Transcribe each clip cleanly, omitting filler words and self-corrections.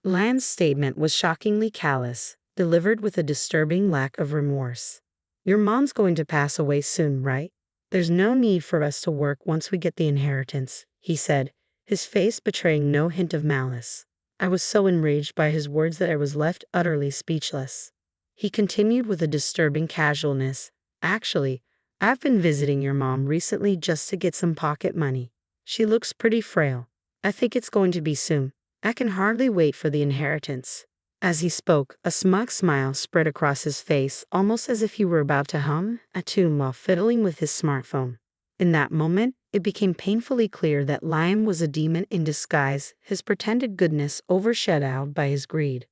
Liam's statement was shockingly callous, delivered with a disturbing lack of remorse. Your mom's going to pass away soon, right? There's no need for us to work once we get the inheritance, he said, his face betraying no hint of malice. I was so enraged by his words that I was left utterly speechless. He continued with a disturbing casualness. Actually, I've been visiting your mom recently just to get some pocket money. She looks pretty frail. I think it's going to be soon. I can hardly wait for the inheritance. As he spoke, a smug smile spread across his face, almost as if he were about to hum a tune while fiddling with his smartphone. In that moment, it became painfully clear that Liam was a demon in disguise, his pretended goodness overshadowed by his greed.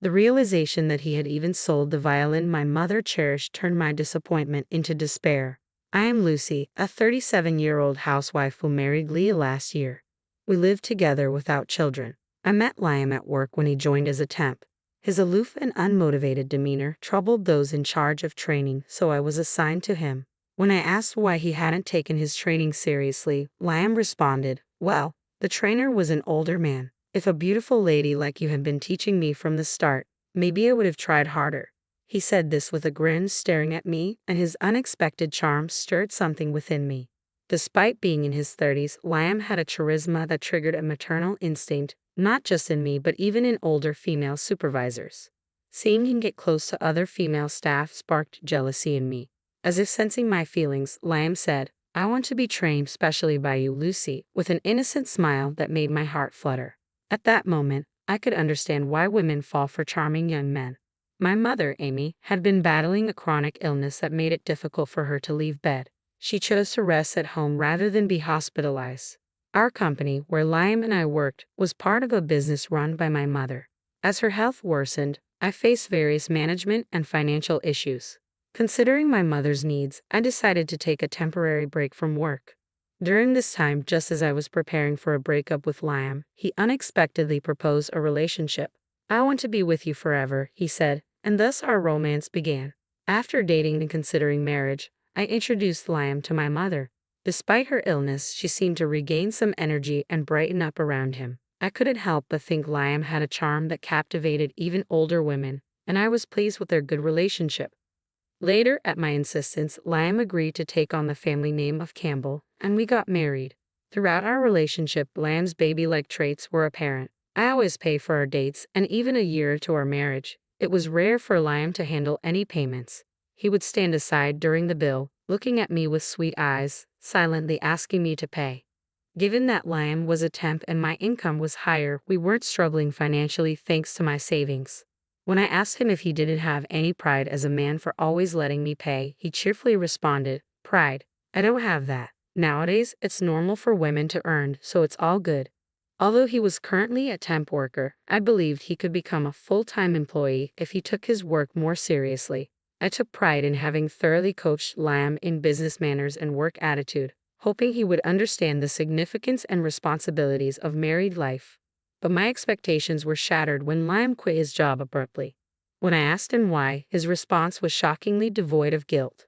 The realization that he had even sold the violin my mother cherished turned my disappointment into despair. I am Lucy, a 37-year-old housewife who married Leah last year. We lived together without children. I met Liam at work when he joined as a temp. His aloof and unmotivated demeanor troubled those in charge of training, so I was assigned to him. When I asked why he hadn't taken his training seriously, Liam responded, "Well, the trainer was an older man. If a beautiful lady like you had been teaching me from the start, maybe I would have tried harder." He said this with a grin, staring at me, and his unexpected charm stirred something within me. Despite being in his 30s, Liam had a charisma that triggered a maternal instinct, not just in me but even in older female supervisors. Seeing him get close to other female staff sparked jealousy in me. As if sensing my feelings, Liam said, "I want to be trained specially by you, Lucy," with an innocent smile that made my heart flutter. At that moment, I could understand why women fall for charming young men. My mother, Amy, had been battling a chronic illness that made it difficult for her to leave bed. She chose to rest at home rather than be hospitalized. Our company, where Liam and I worked, was part of a business run by my mother. As her health worsened, I faced various management and financial issues. Considering my mother's needs, I decided to take a temporary break from work. During this time, just as I was preparing for a breakup with Liam, he unexpectedly proposed a relationship. "I want to be with you forever," he said, and thus our romance began. After dating and considering marriage, I introduced Liam to my mother. Despite her illness, she seemed to regain some energy and brighten up around him. I couldn't help but think Liam had a charm that captivated even older women, and I was pleased with their good relationship. Later, at my insistence, Liam agreed to take on the family name of Campbell, and we got married. Throughout our relationship, Liam's baby-like traits were apparent. I always pay for our dates, and even a year into our marriage, it was rare for Liam to handle any payments. He would stand aside during the bill, looking at me with sweet eyes, silently asking me to pay. Given that Liam was a temp and my income was higher, we weren't struggling financially thanks to my savings. When I asked him if he didn't have any pride as a man for always letting me pay, he cheerfully responded, "Pride? I don't have that. Nowadays, it's normal for women to earn, so it's all good." Although he was currently a temp worker, I believed he could become a full-time employee if he took his work more seriously. I took pride in having thoroughly coached Liam in business manners and work attitude, hoping he would understand the significance and responsibilities of married life. But my expectations were shattered when Liam quit his job abruptly. When I asked him why, his response was shockingly devoid of guilt.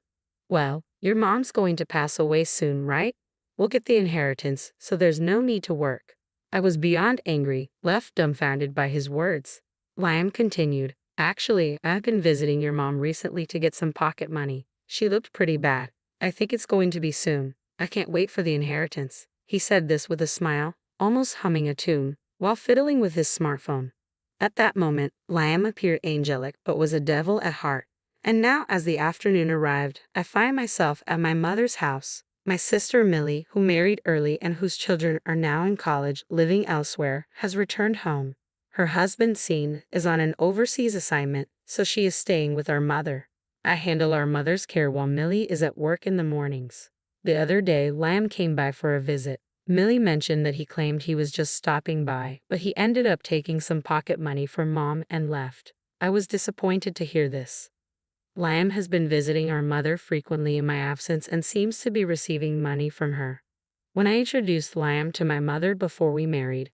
"Well, your mom's going to pass away soon, right? We'll get the inheritance, so there's no need to work." I was beyond angry, left dumbfounded by his words. Liam continued, "Actually, I've been visiting your mom recently to get some pocket money. She looked pretty bad. I think it's going to be soon. I can't wait for the inheritance." He said this with a smile, almost humming a tune, while fiddling with his smartphone. At that moment, Liam appeared angelic but was a devil at heart. And now, as the afternoon arrived, I find myself at my mother's house. My sister Millie, who married early and whose children are now in college living elsewhere, has returned home. Her husband, Sean, is on an overseas assignment, so she is staying with our mother. I handle our mother's care while Millie is at work in the mornings. The other day, Liam came by for a visit. Millie mentioned that he claimed he was just stopping by, but he ended up taking some pocket money from Mom and left. I was disappointed to hear this. Liam has been visiting our mother frequently in my absence and seems to be receiving money from her. When I introduced Liam to my mother before we married,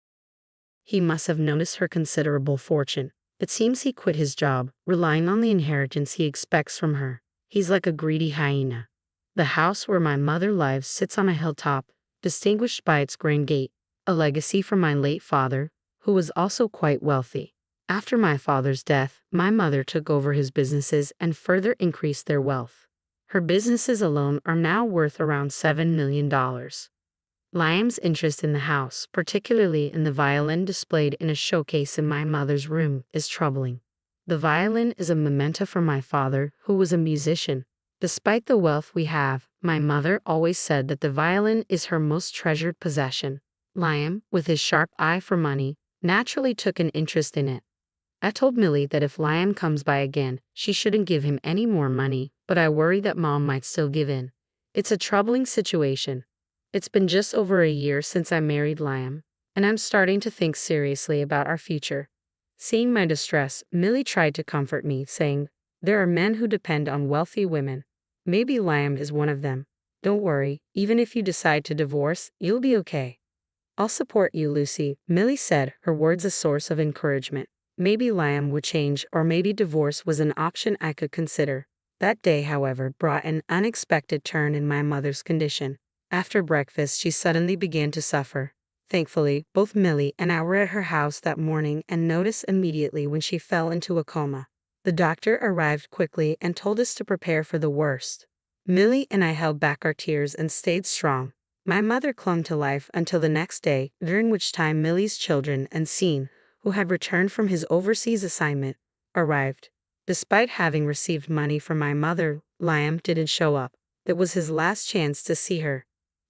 he must have noticed her considerable fortune. It seems he quit his job, relying on the inheritance he expects from her. He's like a greedy hyena. The house where my mother lives sits on a hilltop, distinguished by its grand gate, a legacy from my late father, who was also quite wealthy. After my father's death, my mother took over his businesses and further increased their wealth. Her businesses alone are now worth around $7 million. Liam's interest in the house, particularly in the violin displayed in a showcase in my mother's room, is troubling. The violin is a memento from my father, who was a musician. Despite the wealth we have, my mother always said that the violin is her most treasured possession. Liam, with his sharp eye for money, naturally took an interest in it. I told Millie that if Liam comes by again, she shouldn't give him any more money, but I worry that Mom might still give in. It's a troubling situation. It's been just over a year since I married Liam, and I'm starting to think seriously about our future. Seeing my distress, Millie tried to comfort me, saying, "There are men who depend on wealthy women. Maybe Liam is one of them. Don't worry, even if you decide to divorce, you'll be okay." "I'll support you, Lucy," Millie said, her words a source of encouragement. Maybe Liam would change, or maybe divorce was an option I could consider. That day, however, brought an unexpected turn in my mother's condition. After breakfast, she suddenly began to suffer. Thankfully, both Millie and I were at her house that morning and noticed immediately when she fell into a coma. The doctor arrived quickly and told us to prepare for the worst. Millie and I held back our tears and stayed strong. My mother clung to life until the next day, during which time Millie's children and Sean, who had returned from his overseas assignment, arrived. Despite having received money from my mother, Liam didn't show up. It was his last chance to see her.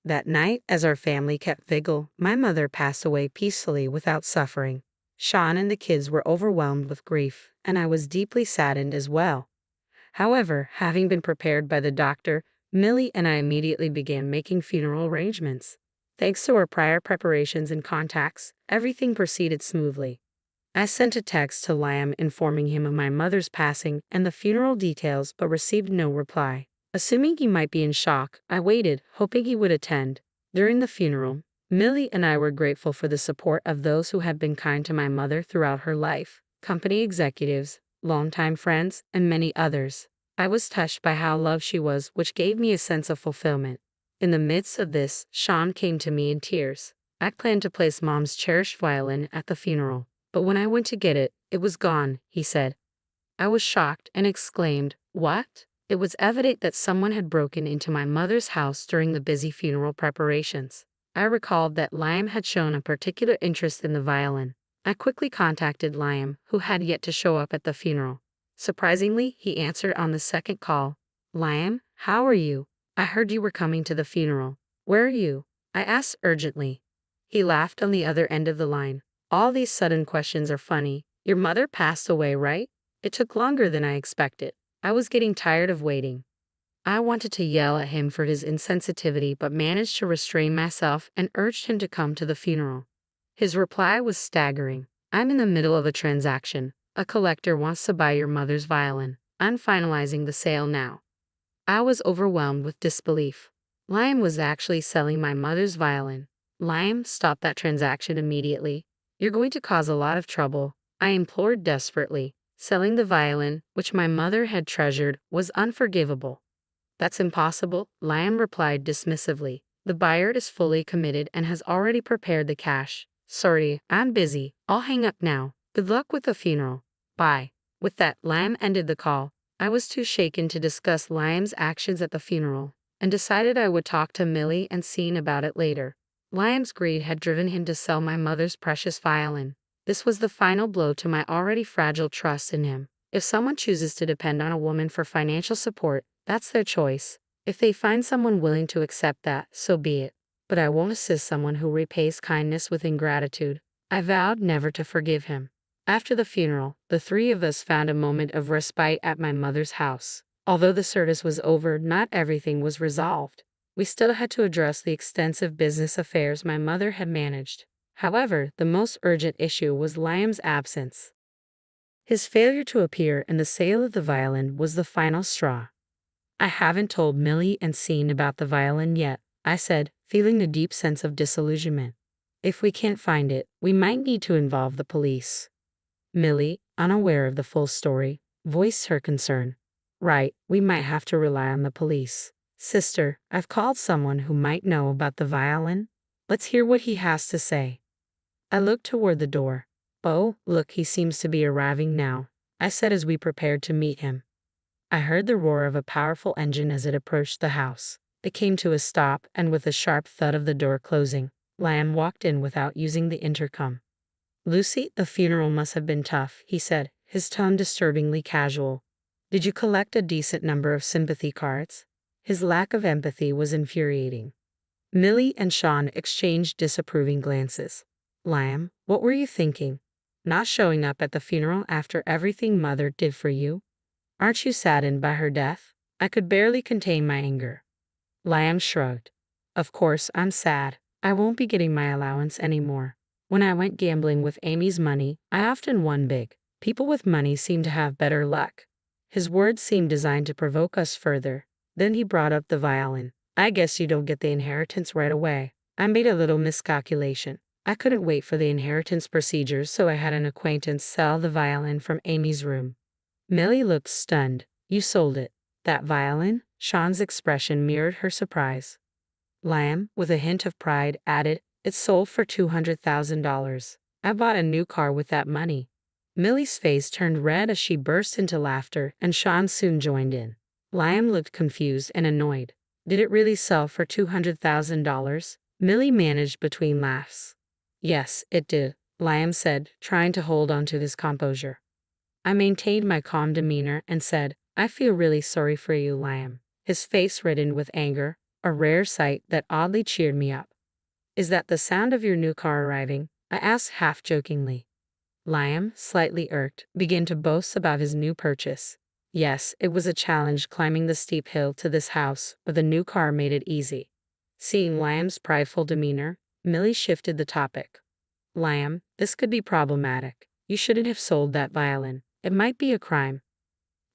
That night, as our family kept vigil, my mother passed away peacefully without suffering. Sean and the kids were overwhelmed with grief, and I was deeply saddened as well. However, having been prepared by the doctor, Millie and I immediately began making funeral arrangements. Thanks to our prior preparations and contacts, everything proceeded smoothly. I sent a text to Liam informing him of my mother's passing and the funeral details, but received no reply. Assuming he might be in shock, I waited, hoping he would attend. During the funeral, Millie and I were grateful for the support of those who had been kind to my mother throughout her life, company executives, longtime friends, and many others. I was touched by how loved she was, which gave me a sense of fulfillment. In the midst of this, Sean came to me in tears. I planned to place Mom's cherished violin at the funeral, but when I went to get it, it was gone, he said. I was shocked and exclaimed, "What?" It was evident that someone had broken into my mother's house during the busy funeral preparations. I recalled that Liam had shown a particular interest in the violin. I quickly contacted Liam, who had yet to show up at the funeral. Surprisingly, he answered on the second call. "Liam, how are you? I heard you were coming to the funeral. Where are you?" I asked urgently. He laughed on the other end of the line. "All these sudden questions are funny. Your mother passed away, right? It took longer than I expected." I was getting tired of waiting. I wanted to yell at him for his insensitivity, but managed to restrain myself and urged him to come to the funeral. His reply was staggering. "I'm in the middle of a transaction. A collector wants to buy your mother's violin. I'm finalizing the sale now." I was overwhelmed with disbelief. Liam was actually selling my mother's violin. "Liam, stop that transaction immediately. You're going to cause a lot of trouble," I implored desperately. Selling the violin, which my mother had treasured, was unforgivable. "That's impossible," Liam replied dismissively. "The buyer is fully committed and has already prepared the cash. Sorry, I'm busy. I'll hang up now. Good luck with the funeral. Bye." With that, Liam ended the call. I was too shaken to discuss Liam's actions at the funeral, and decided I would talk to Millie and Sean about it later. Liam's greed had driven him to sell my mother's precious violin. This was the final blow to my already fragile trust in him. If someone chooses to depend on a woman for financial support, that's their choice. If they find someone willing to accept that, so be it. But I won't assist someone who repays kindness with ingratitude. I vowed never to forgive him. After the funeral, the three of us found a moment of respite at my mother's house. Although the service was over, not everything was resolved. We still had to address the extensive business affairs my mother had managed. However, the most urgent issue was Liam's absence. His failure to appear in the sale of the violin was the final straw. "I haven't told Millie and Sean about the violin yet," I said, feeling a deep sense of disillusionment. "If we can't find it, we might need to involve the police." Millie, unaware of the full story, voiced her concern. "Right, we might have to rely on the police. Sister, I've called someone who might know about the violin. Let's hear what he has to say." I looked toward the door. "Oh, look, he seems to be arriving now," I said as we prepared to meet him. I heard the roar of a powerful engine as it approached the house. It came to a stop, and with a sharp thud of the door closing, Liam walked in without using the intercom. "Lucy, the funeral must have been tough," he said, his tone disturbingly casual. "Did you collect a decent number of sympathy cards?" His lack of empathy was infuriating. Millie and Sean exchanged disapproving glances. "Liam, what were you thinking? Not showing up at the funeral after everything Mother did for you? Aren't you saddened by her death?" I could barely contain my anger. Liam shrugged. "Of course I'm sad. I won't be getting my allowance anymore. When I went gambling with Amy's money, I often won big. People with money seem to have better luck." His words seemed designed to provoke us further. Then he brought up the violin. "I guess you don't get the inheritance right away. I made a little miscalculation. I couldn't wait for the inheritance procedures, so I had an acquaintance sell the violin from Amy's room." Millie looked stunned. "You sold it? That violin?" Sean's expression mirrored her surprise. Liam, with a hint of pride, added, "It sold for $200,000. I bought a new car with that money." Millie's face turned red as she burst into laughter, and Sean soon joined in. Liam looked confused and annoyed. "Did it really sell for $200,000? Millie managed between laughs. "Yes, it did," Liam said, trying to hold on to his composure. I maintained my calm demeanor and said, "I feel really sorry for you, Liam." His face reddened with anger, a rare sight that oddly cheered me up. "Is that the sound of your new car arriving?" I asked half-jokingly. Liam, slightly irked, began to boast about his new purchase. Yes, it was a challenge climbing the steep hill to this house, but the new car made it easy. Seeing Liam's prideful demeanor, Millie shifted the topic. "Liam, this could be problematic. You shouldn't have sold that violin. It might be a crime."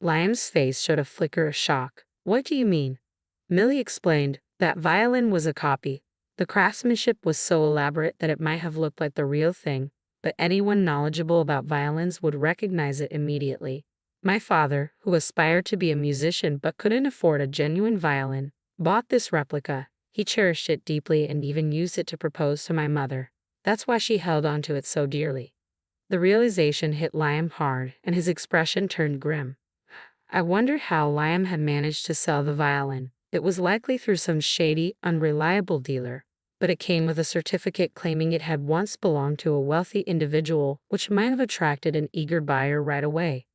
Liam's face showed a flicker of shock. "What do you mean?" Millie explained. "That violin was a copy. The craftsmanship was so elaborate that it might have looked like the real thing, but anyone knowledgeable about violins would recognize it immediately. My father, who aspired to be a musician but couldn't afford a genuine violin, bought this replica. He cherished it deeply and even used it to propose to my mother. That's why she held on to it so dearly." The realization hit Liam hard, and his expression turned grim. I wondered how Liam had managed to sell the violin. It was likely through some shady, unreliable dealer, but it came with a certificate claiming it had once belonged to a wealthy individual, which might have attracted an eager buyer right away.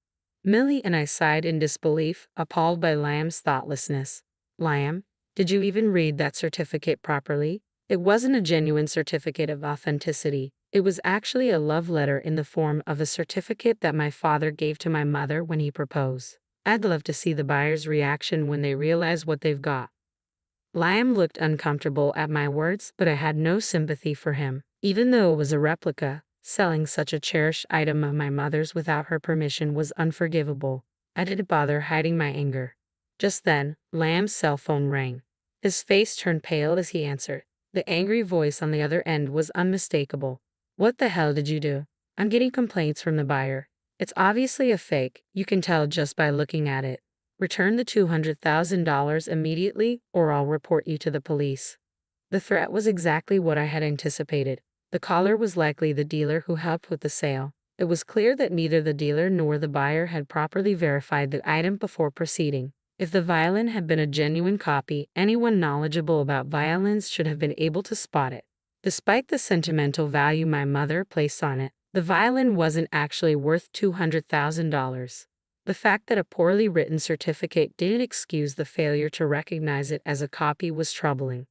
Millie and I sighed in disbelief, appalled by Liam's thoughtlessness. "Liam, did you even read that certificate properly? It wasn't a genuine certificate of authenticity. It was actually a love letter in the form of a certificate that my father gave to my mother when he proposed. I'd love to see the buyer's reaction when they realize what they've got." Liam looked uncomfortable at my words, but I had no sympathy for him. Even though it was a replica, selling such a cherished item of my mother's without her permission was unforgivable. I didn't bother hiding my anger. Just then, Liam's cell phone rang. His face turned pale as he answered. The angry voice on the other end was unmistakable. "What the hell did you do? I'm getting complaints from the buyer. It's obviously a fake. You can tell just by looking at it. Return the $200,000 immediately, or I'll report you to the police." The threat was exactly what I had anticipated. The caller was likely the dealer who helped with the sale. It was clear that neither the dealer nor the buyer had properly verified the item before proceeding. If the violin had been a genuine copy, anyone knowledgeable about violins should have been able to spot it. Despite the sentimental value my mother placed on it, the violin wasn't actually worth $200,000. The fact that a poorly written certificate didn't excuse the failure to recognize it as a copy was troubling.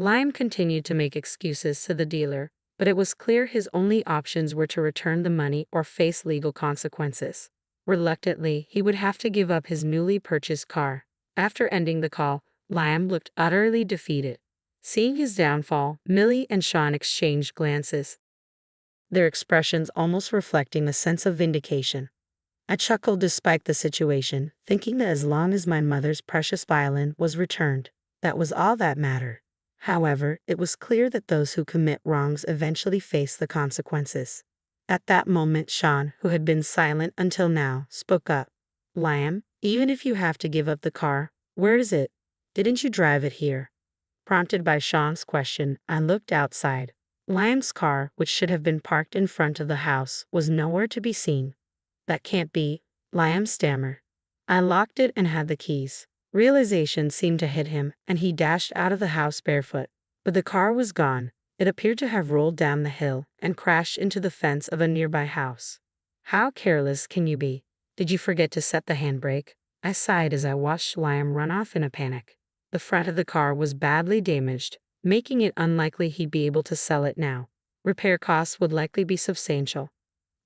Liam continued to make excuses to the dealer, but it was clear his only options were to return the money or face legal consequences. Reluctantly, he would have to give up his newly purchased car. After ending the call, Liam looked utterly defeated. Seeing his downfall, Millie and Sean exchanged glances, their expressions almost reflecting a sense of vindication. I chuckled despite the situation, thinking that as long as my mother's precious violin was returned, that was all that mattered. However, it was clear that those who commit wrongs eventually face the consequences. At that moment, Sean, who had been silent until now, spoke up. "Liam, even if you have to give up the car, where is it? Didn't you drive it here?" Prompted by Sean's question, I looked outside. Liam's car, which should have been parked in front of the house, was nowhere to be seen. That can't be, Liam stammered. I locked it and had the keys. Realization seemed to hit him, and he dashed out of the house barefoot. But the car was gone. It appeared to have rolled down the hill and crashed into the fence of a nearby house. How careless can you be? Did you forget to set the handbrake? I sighed as I watched Liam run off in a panic. The front of the car was badly damaged, making it unlikely he'd be able to sell it now. Repair costs would likely be substantial.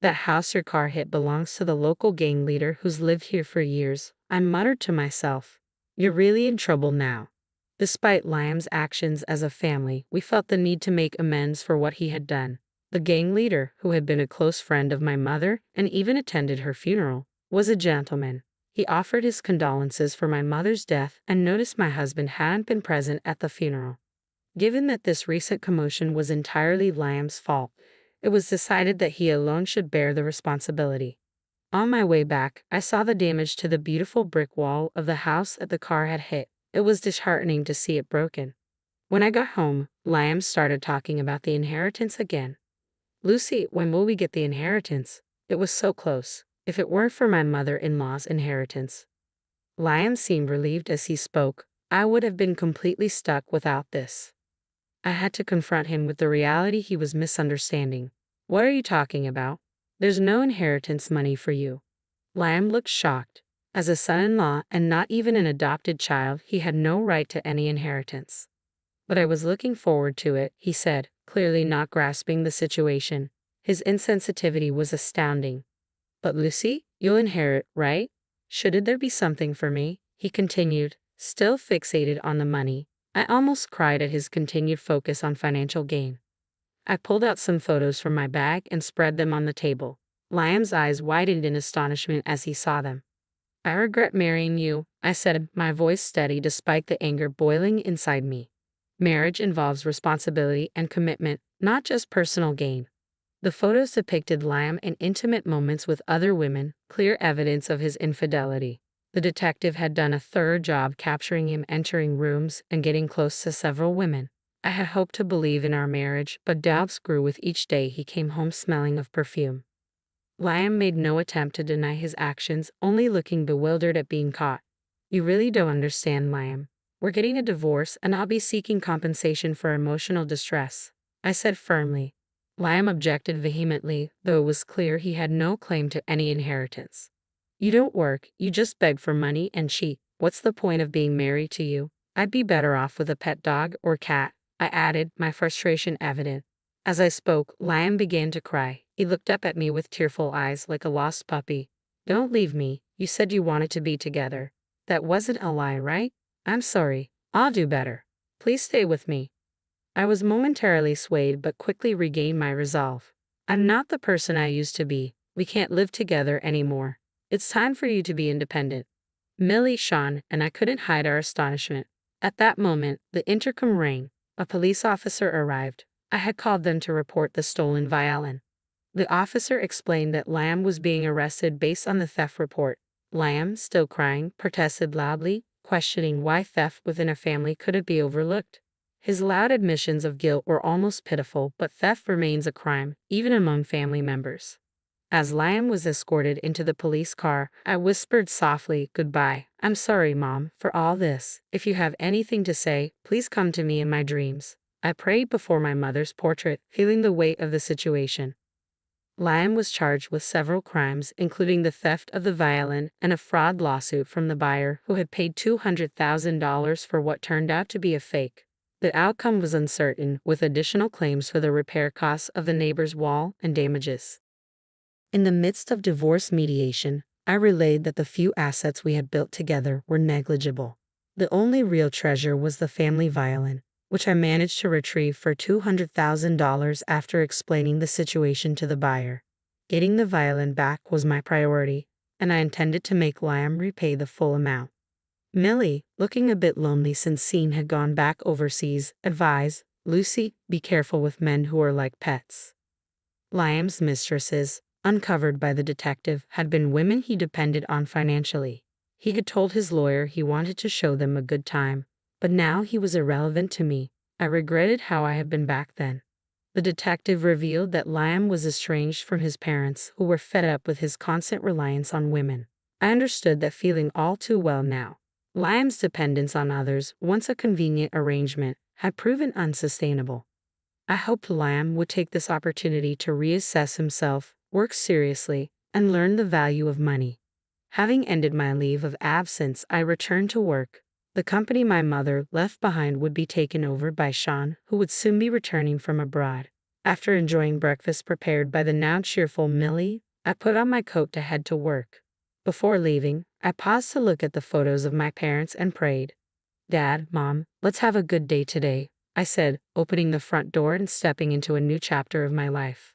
That house your car hit belongs to the local gang leader who's lived here for years, I muttered to myself. You're really in trouble now. Despite Liam's actions as a family, we felt the need to make amends for what he had done. The gang leader, who had been a close friend of my mother and even attended her funeral, was a gentleman. He offered his condolences for my mother's death and noticed my husband hadn't been present at the funeral. Given that this recent commotion was entirely Liam's fault, it was decided that he alone should bear the responsibility. On my way back, I saw the damage to the beautiful brick wall of the house that the car had hit. It was disheartening to see it broken. When I got home, Liam started talking about the inheritance again. Lucy, when will we get the inheritance? It was so close. If it weren't for my mother-in-law's inheritance. Liam seemed relieved as he spoke. I would have been completely stuck without this. I had to confront him with the reality he was misunderstanding. What are you talking about? There's no inheritance money for you. Liam looked shocked. As a son-in-law and not even an adopted child, he had no right to any inheritance. But I was looking forward to it, he said, clearly not grasping the situation. His insensitivity was astounding. But Lucy, you'll inherit, right? Shouldn't there be something for me? He continued, still fixated on the money. I almost cried at his continued focus on financial gain. I pulled out some photos from my bag and spread them on the table. Liam's eyes widened in astonishment as he saw them. I regret marrying you, I said, my voice steady despite the anger boiling inside me. Marriage involves responsibility and commitment, not just personal gain. The photos depicted Liam in intimate moments with other women, clear evidence of his infidelity. The detective had done a thorough job capturing him entering rooms and getting close to several women. I had hoped to believe in our marriage, but doubts grew with each day he came home smelling of perfume. Liam made no attempt to deny his actions, only looking bewildered at being caught. You really don't understand, Liam. We're getting a divorce and I'll be seeking compensation for emotional distress, I said firmly. Liam objected vehemently, though it was clear he had no claim to any inheritance. You don't work, you just beg for money and cheat. What's the point of being married to you? I'd be better off with a pet dog or cat, I added, my frustration evident. As I spoke, Liam began to cry. He looked up at me with tearful eyes like a lost puppy. Don't leave me, you said you wanted to be together. That wasn't a lie, right? I'm sorry, I'll do better. Please stay with me. I was momentarily swayed but quickly regained my resolve. I'm not the person I used to be. We can't live together anymore. It's time for you to be independent. Millie shone, and I couldn't hide our astonishment. At that moment, the intercom rang. A police officer arrived. I had called them to report the stolen violin. The officer explained that Liam was being arrested based on the theft report. Liam, still crying, protested loudly, questioning why theft within a family couldn't be overlooked. His loud admissions of guilt were almost pitiful, but theft remains a crime, even among family members. As Liam was escorted into the police car, I whispered softly, "Goodbye. I'm sorry, Mom, for all this. If you have anything to say, please come to me in my dreams." I prayed before my mother's portrait, feeling the weight of the situation. Liam was charged with several crimes, including the theft of the violin and a fraud lawsuit from the buyer who had paid $200,000 for what turned out to be a fake. The outcome was uncertain, with additional claims for the repair costs of the neighbor's wall and damages. In the midst of divorce mediation, I relayed that the few assets we had built together were negligible. The only real treasure was the family violin, which I managed to retrieve for $200,000 after explaining the situation to the buyer. Getting the violin back was my priority, and I intended to make Liam repay the full amount. Millie, looking a bit lonely since Scene had gone back overseas, advised, "Lucy, be careful with men who are like pets." Liam's mistresses, uncovered by the detective, had been women he depended on financially. He had told his lawyer he wanted to show them a good time, but now he was irrelevant to me. I regretted how I had been back then. The The detective revealed that Liam was estranged from his parents, who were fed up with his constant reliance on women. I understood that feeling all too well now. Liam's dependence on others, once a convenient arrangement, had proven unsustainable. I hoped Liam would take this opportunity to reassess himself, work seriously, and learn the value of money. Having ended my leave of absence, I returned to work. The company my mother left behind would be taken over by Sean, who would soon be returning from abroad. After enjoying breakfast prepared by the now cheerful Millie, I put on my coat to head to work. Before leaving, I paused to look at the photos of my parents and prayed. "Dad, Mom, let's have a good day today," I said, opening the front door and stepping into a new chapter of my life.